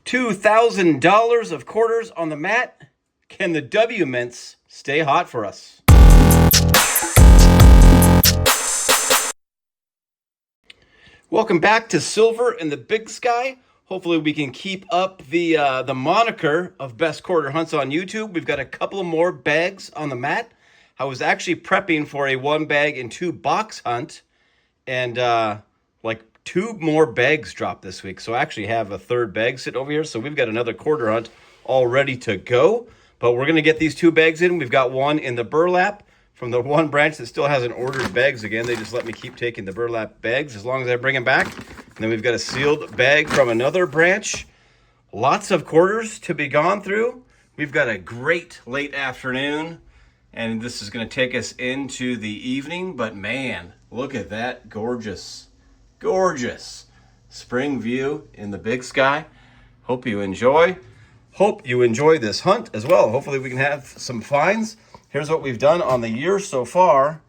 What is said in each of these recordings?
$2,000 of quarters on the mat. Can the W mints stay hot for us? Welcome back to Silver in the Big Sky. Hopefully we can keep up the moniker of best quarter hunts on YouTube. We've got a couple of more bags on the mat. I was actually prepping for a 1 bag and 2 box hunt, and like 2 more bags dropped this week. So I actually have a 3rd bag sitting over here. So we've got another quarter hunt all ready to go. But we're going to get these 2 bags in. We've got one in the burlap from the one branch that still hasn't ordered bags again. They just let me keep taking the burlap bags as long as I bring them back. And then we've got a sealed bag from another branch. Lots of quarters to be gone through. We've got a great late afternoon, and this is going to take us into the evening. But man, look at that gorgeous, gorgeous spring view in the Big Sky. Hope you enjoy this hunt as well. Hopefully we can have some finds. Here's what we've done on the year so far.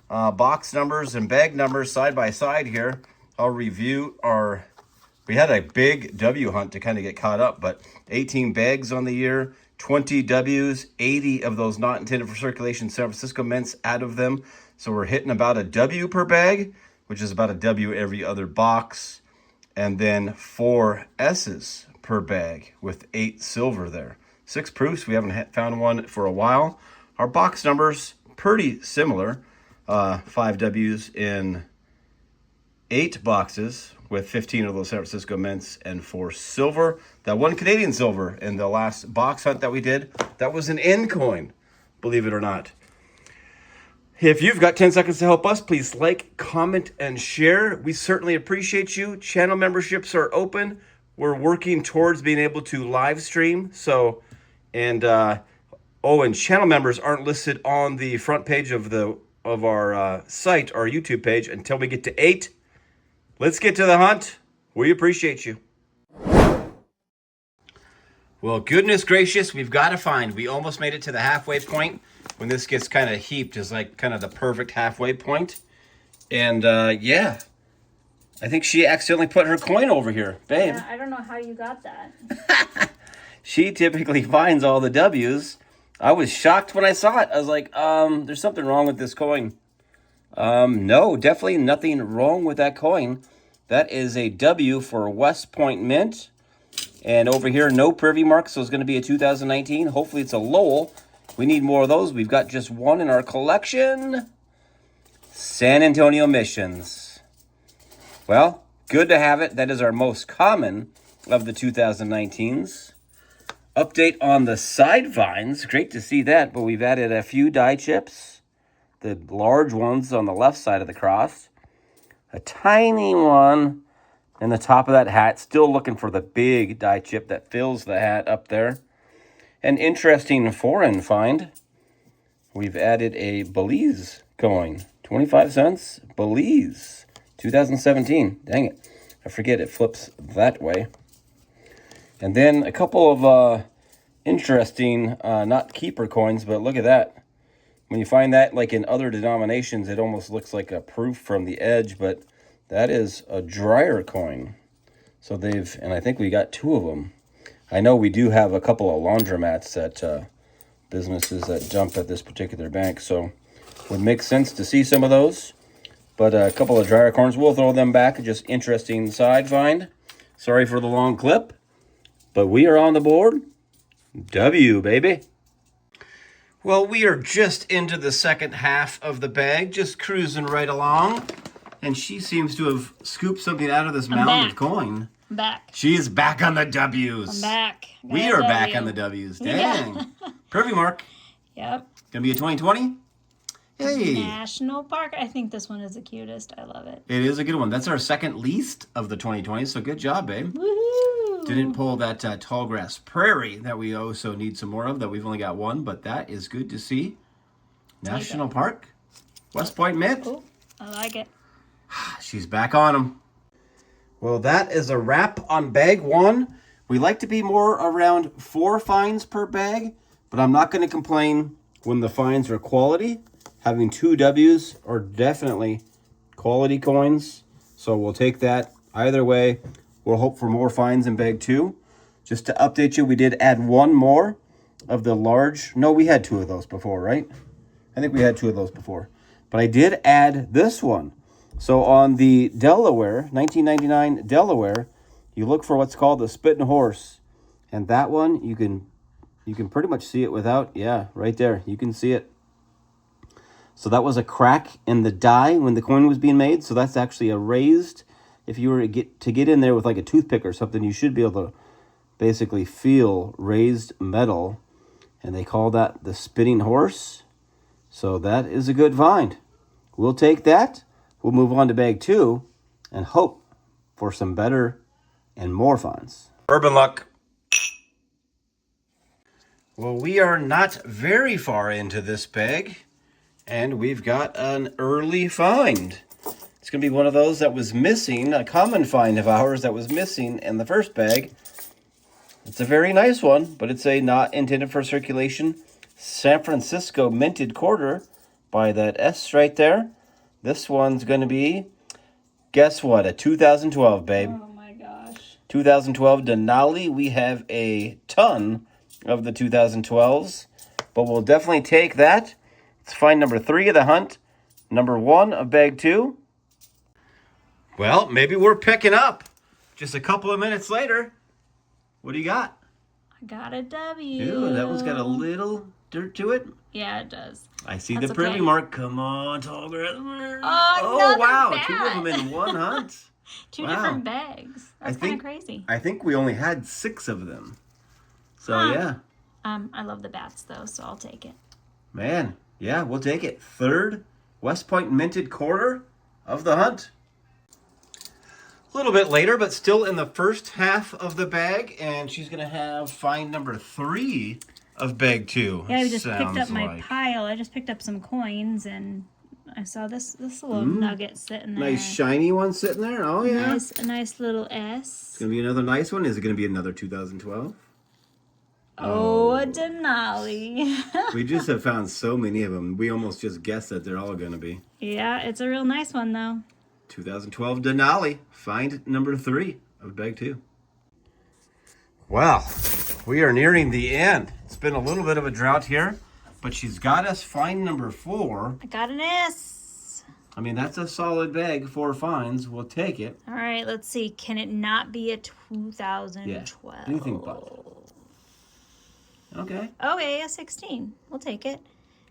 Box numbers and bag numbers side by side here. I'll review we had a big W hunt to kind of get caught up, but 18 bags on the year, 20 Ws, 80 of those not intended for circulation San Francisco mints out of them. So we're hitting about a W per bag, which is about a W every other box. And then 4 S's per bag with 8 silver there. 6 proofs. We haven't found one for a while. Our box numbers, pretty similar. 5 W's in 8 boxes with 15 of those San Francisco mints and 4 silver. That 1 Canadian silver in the last box hunt that we did, that was an N coin, believe it or not. If you've got 10 seconds to help us, please like, comment, and share. We certainly appreciate you. Channel memberships are open. We're working towards being able to live stream. And channel members aren't listed on the front page of our site, our YouTube page, until we get to 8. Let's get to the hunt. We appreciate you. Well, goodness gracious, we've got to find. We almost made it to the halfway point. When this gets kind of heaped is like kind of the perfect halfway point. And yeah, I think she accidentally put her coin over here, babe. Yeah, I don't know how you got that. She typically finds all the W's. I was shocked when I saw it. I was like, there's something wrong with this coin. No, definitely nothing wrong with that coin. That is a W for West Point Mint. And over here, no privy marks, so it's going to be a 2019. Hopefully it's a Lowell. We need more of those. We've got just one in our collection. San Antonio Missions. Well, good to have it. That is our most common of the 2019s. Update on the side vines. Great to see that, but we've added a few die chips. The large ones on the left side of the cross. A tiny one in the top of that hat. Still looking for the big die chip that fills the hat up there. An interesting foreign find. We've added a Belize coin. 25 cents. Belize. 2017. Dang it. I forget it flips that way. And then a couple of interesting, not keeper coins, but look at that. When you find that like in other denominations, it almost looks like a proof from the edge, but that is a dryer coin. So and I think we got 2 of them. I know we do have a couple of laundromats at businesses that dump at this particular bank, so it would make sense to see some of those. But a couple of dryer coins, we'll throw them back. Just interesting side find. Sorry for the long clip, but we are on the board. W, baby. Well, we are just into the second half of the bag, just cruising right along. And she seems to have scooped something out of this mound of coin. I'm back. She is back on the W's. I'm back. We are back on the W's. Dang. Yeah. Privy mark. Yep. Gonna be a 2020? Hey. National Park. I think this one is the cutest. I love it. It is a good one. That's our second least of the 2020s, so good job, babe. Woohoo! Didn't pull that tall grass prairie that we also need some more of, that we've only got one, but that is good to see. National Park. West Point Mint. Oh, I like it. She's back on them. Well, that is a wrap on bag 1. We like to be more around 4 finds per bag, but I'm not going to complain when the finds are quality. Having 2 W's are definitely quality coins, so we'll take that either way. We'll hope for more finds in bag 2. Just to update you, we did add one more of the large. No, we had two of those before, right? I think we had two of those before. But I did add this one. So on the Delaware, 1999 Delaware, you look for what's called the Spittin' Horse. And that one, you can pretty much see it without, yeah, right there. You can see it. So that was a crack in the die when the coin was being made. So that's actually a raised. If you were to get in there with like a toothpick or something, you should be able to basically feel raised metal, and they call that the Spitting Horse. So that is a good find. We'll take that. We'll move on to bag 2 and hope for some better and more finds. Urban luck. Well, we are not very far into this bag, and we've got an early find. It's going to be one of those that was missing, a common find of ours that was missing in the first bag. It's a very nice one, but it's a not intended for circulation San Francisco minted quarter by that S right there. This one's going to be, guess what, a 2012, babe. Oh my gosh. 2012 Denali. We have a ton of the 2012s, but we'll definitely take that. Let's find number 3 of the hunt, number 1 of bag 2. Well, maybe we're picking up just a couple of minutes later. What do you got? I got a W. Ew, that one's got a little dirt to it. Yeah, it does. I see That's the privy okay. mark. Come on, tall girl. Oh, wow, bat. 2 of them in one hunt. Two Wow. different bags. That's kind of crazy. I think we only had 6 of them. So, yeah. I love the bats, though, so I'll take it. Man, yeah, we'll take it. 3rd West Point minted quarter of the hunt. A little bit later, but still in the first half of the bag, and she's going to have find number 3 of bag 2. Yeah, I just picked up my pile. I just picked up some coins, and I saw this little nugget sitting there. Nice shiny one sitting there. Oh, yeah. A nice little S. It's going to be another nice one. Is it going to be another 2012? Oh, a Denali. We just have found so many of them. We almost just guessed that they're all going to be. Yeah, it's a real nice one, though. 2012 Denali. Find number 3 of bag 2. Well, we are nearing the end. It's been a little bit of a drought here, but she's got us find number 4. I got an S. I mean, that's a solid bag. 4 finds. We'll take it. All right, let's see. Can it not be a 2012? Yeah. Anything but. Okay. Okay, a 16. We'll take it.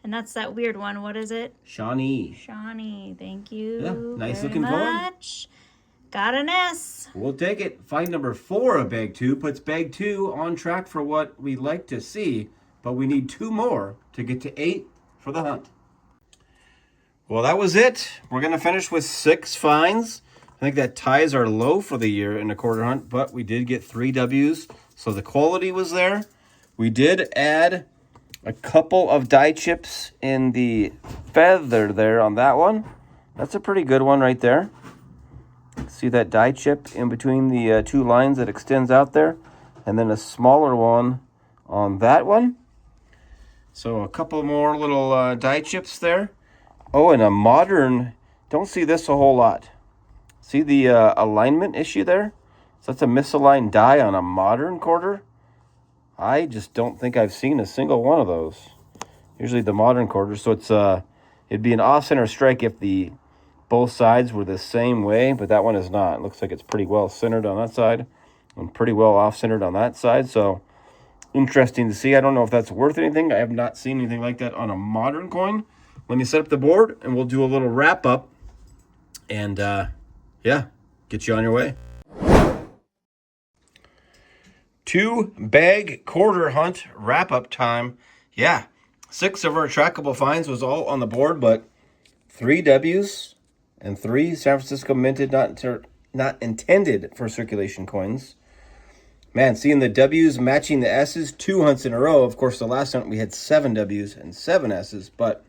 And that's that weird one. What is it? Shawnee. Shawnee. Thank you. Yeah, nice very looking coin. much. Got an S. We'll take it. Find number 4 of bag 2 puts bag 2 on track for what we like to see, but we need 2 more to get to 8 for the hunt. Well, that was it. We're going to finish with 6 finds. I think that ties our low for the year in a quarter hunt, but we did get 3 W's, so the quality was there. We did add a couple of die chips in the feather there on that one. That's a pretty good one right there. See that die chip in between the 2 lines that extends out there? And then a smaller one on that one. So a couple more little die chips there. Oh, and a modern, don't see this a whole lot. See the alignment issue there? So that's a misaligned die on a modern quarter. I just don't think I've seen a single one of those. Usually the modern quarter, so it'd be an off-center strike if both sides were the same way, but that one is not. It looks like it's pretty well centered on that side and pretty well off-centered on that side. So interesting to see. I don't know if that's worth anything. I have not seen anything like that on a modern coin. Let me set up the board and we'll do a little wrap up and yeah, get you on your way. 2 bag quarter hunt wrap up time. Yeah, 6 of our trackable finds was all on the board, but 3 W's and 3 San Francisco minted, not intended for circulation coins. Man, seeing the W's matching the S's, 2 hunts in a row. Of course, the last hunt we had 7 W's and 7 S's, but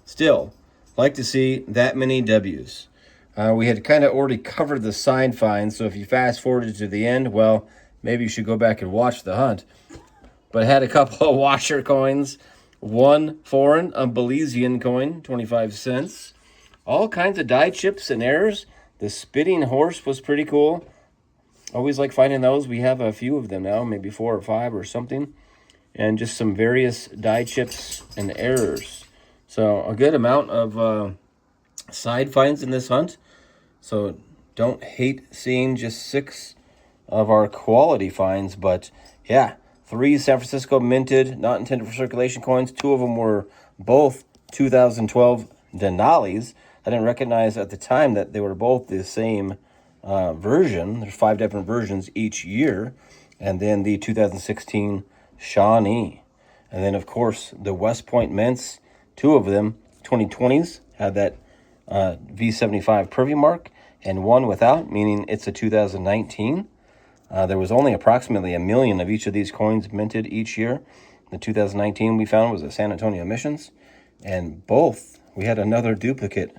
still, like to see that many W's. We had kind of already covered the side finds, so if you fast forwarded to the end, well, maybe you should go back and watch the hunt. But I had a couple of washer coins, 1 foreign, a Belizean coin, 25 cents. All kinds of die chips and errors. The Spitting Horse was pretty cool. Always like finding those. We have a few of them now, maybe 4 or 5 or something. And just some various die chips and errors. So a good amount of side finds in this hunt. So don't hate seeing just 6 of our quality finds. But yeah, 3 San Francisco minted, not intended for circulation coins. 2 of them were both 2012 Denali's. I didn't recognize at the time that they were both the same version. There's 5 different versions each year. And then the 2016 Shawnee. And then, of course, the West Point Mints, 2 of them, 2020s, had that V75 Privy mark, and 1 without, meaning it's a 2019. There was only approximately 1 million of each of these coins minted each year. The 2019 we found was a San Antonio Missions, and both, we had another duplicate.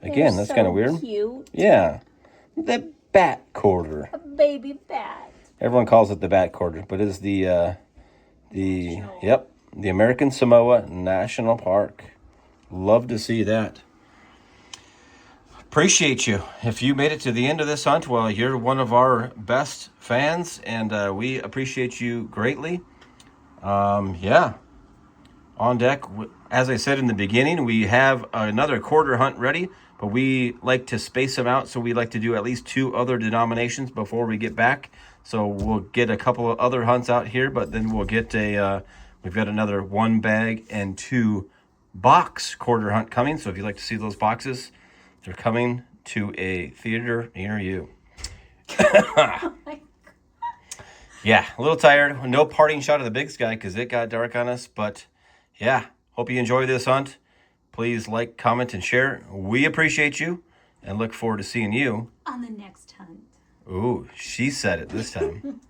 Again, that's kind of weird. Cute. Yeah. The bat quarter. A baby bat. Everyone calls it the bat quarter, but it is the American Samoa National Park. Love to see that. Appreciate you. If you made it to the end of this hunt, well, you're one of our best fans, and we appreciate you greatly. Yeah. On deck, as I said in the beginning, we have another quarter hunt ready, but we like to space them out, so we like to do at least 2 other denominations before we get back. So we'll get a couple of other hunts out here, but then we'll get we've got another 1 bag and 2 box quarter hunt coming. So if you'd like to see those boxes, they're coming to a theater near you. Yeah, a little tired. No parting shot of the big sky because it got dark on us. But yeah, hope you enjoy this hunt. Please like, comment, and share. We appreciate you and look forward to seeing you on the next hunt. Ooh, she said it this time.